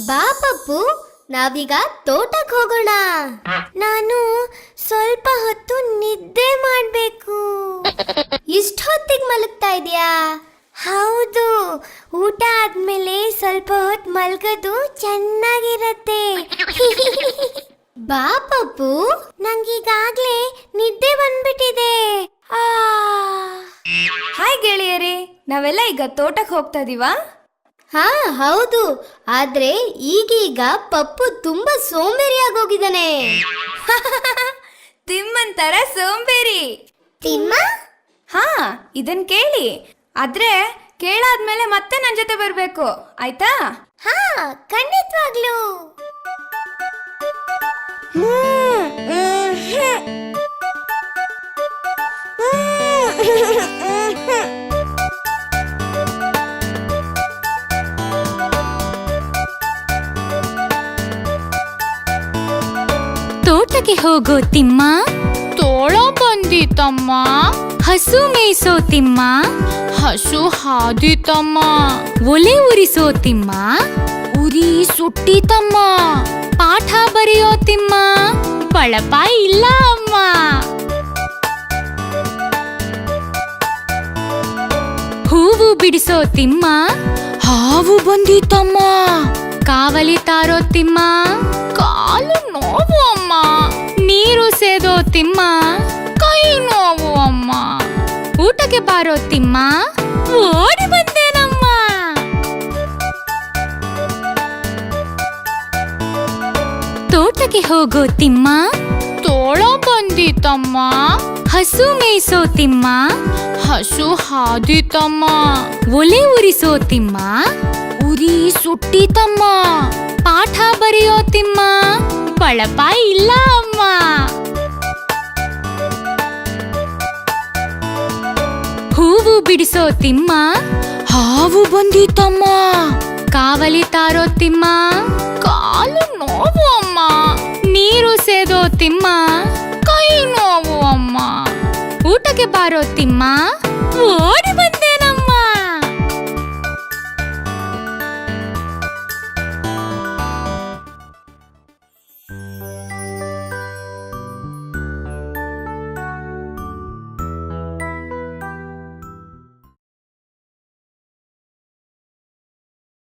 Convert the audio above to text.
ಬಾ ಪಪ್ಪು, ನಾವೀಗ ತೋಟಕ್ಕೆ ಹೋಗೋಣ. ನಾನು ಸ್ವಲ್ಪ ಹೊತ್ತು ನಿದ್ದೆ ಮಾಡ್ಬೇಕು. ಇಷ್ಟು ಹೊತ್ತಿಗೆ ಮಲಗ್ತಾ ಇದೀಯಾ? ಹೌದು, ಊಟ ಆದ್ಮೇಲೆ ಸ್ವಲ್ಪ ಹೊತ್ತು ಮಲ್ಗೋದು ಚೆನ್ನಾಗಿರತ್ತೆ. ಬಾ ಪಪ್ಪು, ನಂಗೀಗಾಗ್ಲೇ ನಿದ್ದೆ ಬಂದ್ಬಿಟ್ಟಿದೆ. ಹಾಯ್ ಗೆಳೆಯರೇ, ನಾವೆಲ್ಲ ಈಗ ತೋಟಕ್ಕೆ ಹೋಗ್ತಾ ಇದೀವಾ? ಹಾ ಹೌದು, ಆದ್ರೆ ಈಗೀಗ ಪಪ್ಪು ತುಂಬಾ ಸೋಂಬೇರಿಯಾಗೋಗಿದ್ದಾನೆ. ತಿಮ್ಮನ್ ತರ ಸೋಂಬೇರಿ. ತಿಮ್ಮ? ಹಾ, ಇದನ್ ಕೇಳಿ. ಆದ್ರೆ ಕೇಳಾದ್ಮೇಲೆ ಮತ್ತೆ ನನ್ ಜೊತೆ ಬರ್ಬೇಕು, ಆಯ್ತಾ? ಹಾ, ಖಂಡಿತವಾಗ್ಲೂ. ತೋಟಕ್ಕೆ ಹೋಗೋ ತಿಮ್ಮ, ತೋಳ ಬಂದಿತಮ್ಮ. ಹಸು ಮೇಯಿಸೋ ತಿಮ್ಮ, ಹಸು ಹಾದಿತಮ್ಮ. ಒಲೆ ಉರಿಸೋ ತಿಮ್ಮ, ಉರಿ ಸುಟ್ಟಿತಮ್ಮ. ಪಾಠ ಬರೆಯೋ ತಿಮ್ಮ, ಬಳಪ ಇಲ್ಲ ಅಮ್ಮ. ಹೂವು ಬಿಡಿಸೋ ತಿಮ್ಮ, ಹಾವು ಬಂದಿತಮ್ಮ. ಕಾವಲಿ ತಾರೋ ತಿಮ್ಮ, ಕಾಲು ನೋವು ಅಮ್ಮ. ನೀರು ಸೇದೋ ತಿಮ್ಮ, ಕೈ ನೋವು ಅಮ್ಮ. ಊಟಕ್ಕೆ ಬಾರೋ ತಿಮ್ಮ, ಓಡಿ ಬಂದೇನಮ್ಮ. ತೋಟಕ್ಕೆ ಹೋಗೋ ತಿಮ್ಮ, ತೋಳ ಬಂದಿತಮ್ಮ. ಹಸು ಮೇಯಿಸೋ ತಿಮ್ಮ, ಹಸು ಹಾದಿತಮ್ಮ. ಒಲೆ ಉರಿಸೋ ತಿಮ್ಮ, ಉರಿ ಸುಟ್ಟಿತಮ್ಮ. ಪಾಠ ಬರೆಯೋ ತಿಮ್ಮ, ಬಳಪ ಇಲ್ಲ ಅಮ್ಮ. ಹೂವು ಬಿಡಿಸೋ ತಿಮ್ಮ, ಹಾವು ಬಂದಿತಮ್ಮ. ಕಾವಲಿ ತಾರೋ ತಿಮ್ಮ, ಕಾಲು ನೋವು ಅಮ್ಮ. ನೀರು ಸೇದೋ ತಿಮ್ಮ, ಕೈ ನೋವು ಅಮ್ಮ. ಊಟಕ್ಕೆ ಬಾರೋ ತಿಮ್ಮ, ಓಡಿ